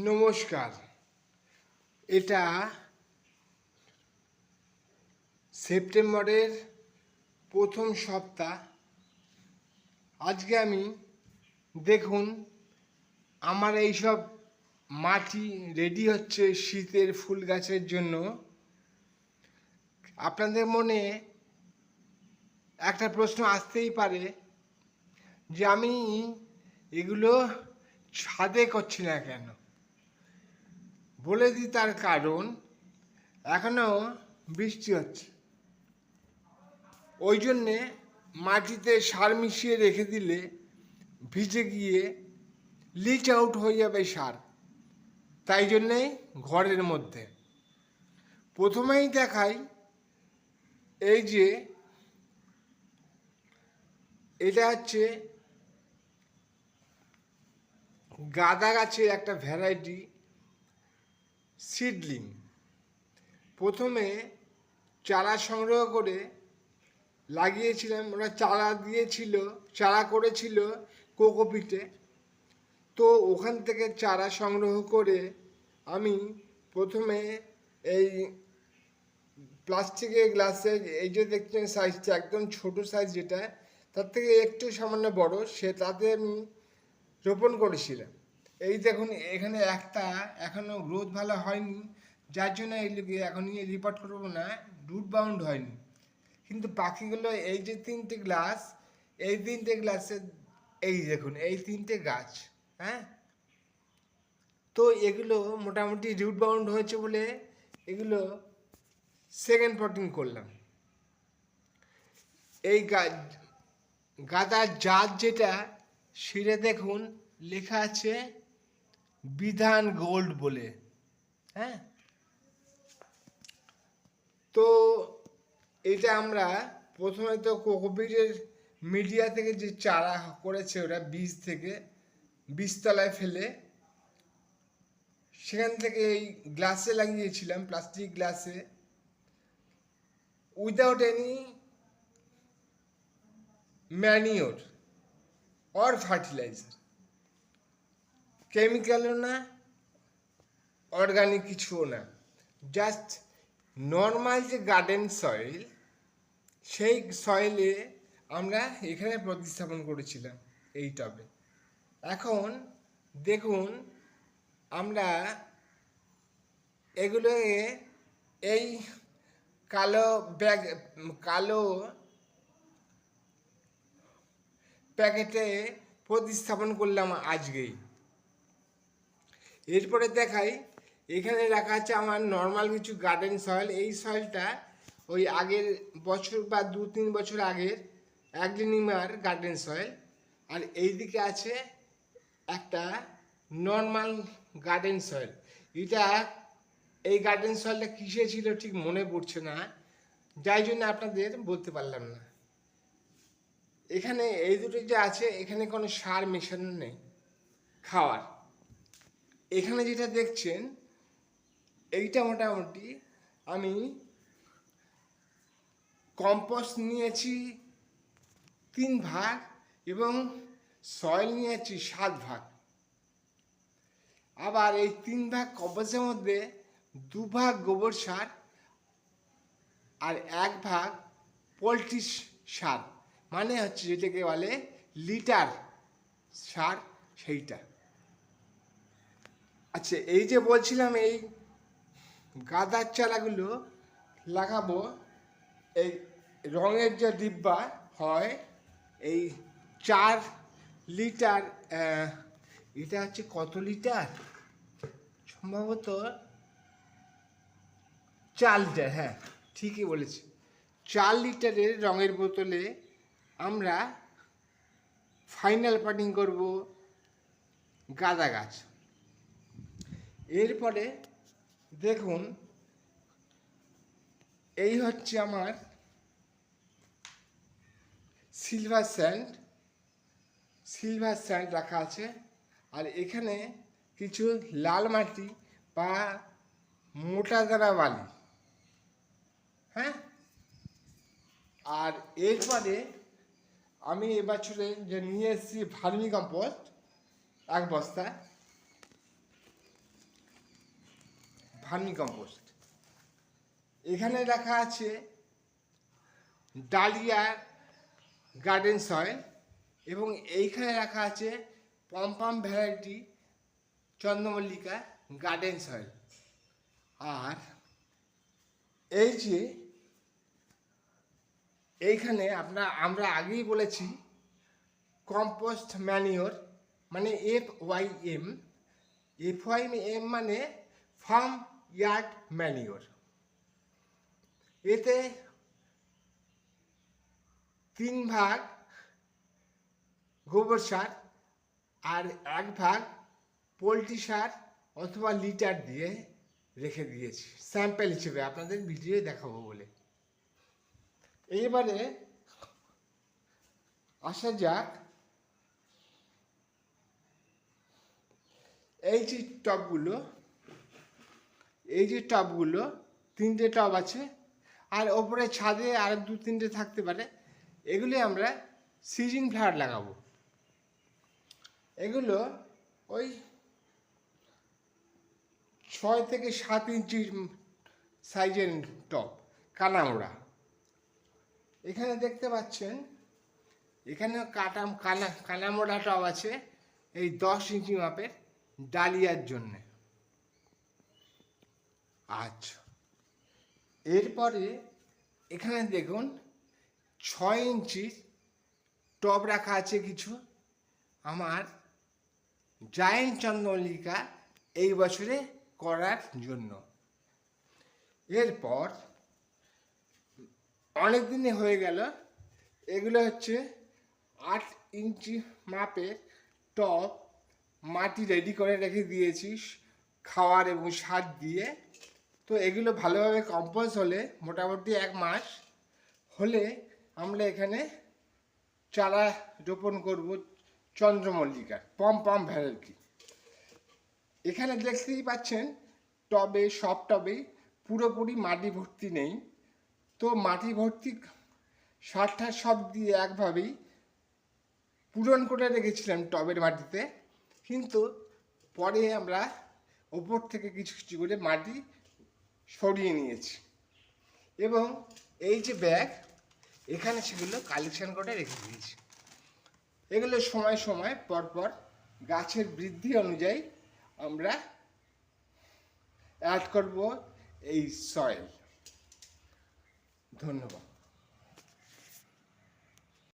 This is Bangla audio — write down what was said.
নমস্কার। এটা সেপ্টেম্বরের প্রথম সপ্তাহ। আজকে আমি দেখুন আমার এইসব মাটি রেডি হচ্ছে শীতের ফুল গাছের জন্য। আপনাদের মনে একটা প্রশ্ন আসতেই পারে যে আমি এগুলো ছাদে করছি না কেন। বলে দিই তার কারণ, এখনও বৃষ্টি হচ্ছে, ওই জন্যে মাটিতে সার মিশিয়ে রেখে দিলে ভিজে গিয়ে লিচ আউট হয়ে যাবে সার। তাই জন্যেই ঘরের মধ্যে প্রথমেই দেখাই, এই যে এটা হচ্ছে গাঁদা গাছের একটা ভ্যারাইটি সিডলিং। প্রথমে চারা সংগ্রহ করে লাগিয়েছিলাম, ওরা চারা দিয়েছিল, চারা করেছিল কোকোপিটে। তো ওখান থেকে চারা সংগ্রহ করে আমি প্রথমে এই প্লাস্টিকের গ্লাসে, এই যে দেখছেন সাইজটা একদম ছোট সাইজ, যেটা তার থেকে একটু সামান্য বড়, তাতে আমি রোপণ করেছিলাম। এই দেখুন এখানে একটা এখনও গ্রোথ ভালো হয়নি, যার জন্য এইগুলোকে এখনই রিপোর্ট করবো না, রুট বাউন্ড হয়নি। কিন্তু বাকিগুলো, এই যে তিনটে গ্লাস, এই তিনটে গ্লাসে এই দেখুন এই তিনটে গাছ, হ্যাঁ, তো এগুলো মোটামুটি রুট বাউন্ড হয়েছে বলে এগুলো সেকেন্ড পটিং করলাম। এই গাদার জাত যেটা, সেটা দেখুন লেখা আছে বিধান গোল্ড বলে, হ্যাঁ। তো এটা আমরা প্রথমে তো কোকোপিটের মিডিয়া থেকে যে চারা করেছে ওরা, বীজ থেকে বীজতলায় ফেলে সেখান থেকে এই গ্লাসে লাগিয়েছিলাম, প্লাস্টিক গ্লাসে, without any manure or fertiliser, কেমিক্যালও না, অর্গানিক কিছুও না, জাস্ট নর্মাল যে গার্ডেন সয়েল, সেই সয়েলে আমরা এখানে প্রতিস্থাপন করেছিলাম এই টবে। এখন দেখুন আমরা এগুলোকে এই কালো প্যাকেটে প্রতিস্থাপন করলাম আজকেই। এরপরে দেখাই, এখানে রাখা আছে আমার নর্মাল কিছু গার্ডেন সয়েল। এই সয়েলটা ওই আগের বছর বা 2-3 বছর আগের অ্যাগ্লিনিমার গার্ডেন সয়েল। আর এই দিকে আছে একটা নর্মাল গার্ডেন সয়েল। এটা এই গার্ডেন সয়েলটা কিসে ছিল ঠিক মনে পড়ছে না, যাই জন্য আপনাদের বলতে পারলাম না। এখানে এই দুটো যে আছে, এখানে কোনো সার মেশানো নেই খাওয়ার। এখানে যেটা দেখছেন এইটা মোটামুটি আমি কম্পোস্ট নিয়েছি 3 ভাগ এবং সয়েল নিয়েছি 7 ভাগ। আবার এই 3 ভাগ কম্পোস্টের মধ্যে 2 ভাগ গোবর সার আর 1 ভাগ পোলট্রি সার, মানে হচ্ছে যেটাকে বলে লিটার সার, সেইটা। আচ্ছা, এই যে বলছিলাম এই গাঁদার চারাগুলো লাগাবো, এই রঙের যে ডিব্বা হয়, এই 4 লিটার, এটা হচ্ছে কত লিটার, সম্ভবত 4 লিটার, হ্যাঁ ঠিকই বলেছি। 4 লিটারের রঙের বোতলে আমরা ফাইনাল পাটিং করব গাঁদা গাছ। এরপরে দেখুন এই হচ্ছে আমার সিলভার স্যান্ড রাখা আছে। আর এখানে কিছু লাল মাটি বা মোটা দানা বালি, হ্যাঁ। আর এরপরে আমি এবছরে যে নিয়ে এসেছি ভার্মি কম্পোস্ট 1 বস্তা, ভার্মি কম্পোস্ট। এখানে রাখা আছে ডালিয়া গার্ডেন সয়েল, এবং এইখানে রাখা আছে পম্পাম ভ্যারাইটি চন্দ্রমল্লিকা গার্ডেন সয়েল। আর এই যে এইখানে আমরা আগেই বলেছি কম্পোস্ট ম্যানিওর, মানে FYM মানে ফার্ম ইয়ার্ড ম্যানিওর। এতে 3 ভাগ গোবর সার আর 1 ভাগ পোলট্রি সার অথবা লিটার দিয়ে রেখে দিয়েছি স্যাম্পল হিসেবে, আপনাদের ভিডিও দেখাবো বলে। এইবারে আসা যাক এই যে টবগুলো, 3টে টব আছে, আর ওপরে ছাদে আর 2-3টে থাকতে পারে। এগুলি আমরা সিজন ফ্লাওয়ার লাগাবো। এগুলো ওই 6 থেকে 7 ইঞ্চি সাইজের টব, কানামোড়া। এখানে দেখতে পাচ্ছেন এখানে কানামোড়া টব আছে এই 10 ইঞ্চি মাপের ডালিয়ার জন্যে। আচ্ছা, এরপরে এখানে দেখুন 6 ইঞ্চি টব রাখা আছে কিছু আমার জায়েন্ট চন্দ্রমল্লিকা এই বছরে করার জন্য। এরপর অনেক দিনে হয়ে গেল, এগুলো হচ্ছে 8 ইঞ্চি মাপের টব, মাটি রেডি করে রেখে দিয়েছি খাওয়ার এবং সার দিয়ে। তো এগুলো ভালোভাবে কম্পোজ হলে মোটামুটি 1 মাস হলে আমরা এখানে চারা রোপণ করব চন্দ্রমল্লিকার পম্পাম ভ্যারাইটি। এখানে দেখতেই পাচ্ছেন সব টবেই পুরোপুরি মাটি ভর্তি নেই, তো মাটি ভর্তি সারটা সব দিয়ে একভাবেই পূরণ করে রেখেছিলাম টবের মাটিতে, কিন্তু পরে আমরা ওপর থেকে কিছু কিছু করে মাটি সরিয়ে নিয়েছি, এবং এই যে ব্যাগ এখানে সেগুলো কালেকশন করে রেখে দিয়েছি। এগুলো সময় সময় পরপর গাছের বৃদ্ধি অনুযায়ী আমরা অ্যাড করব এই সয়েল। ধন্যবাদ।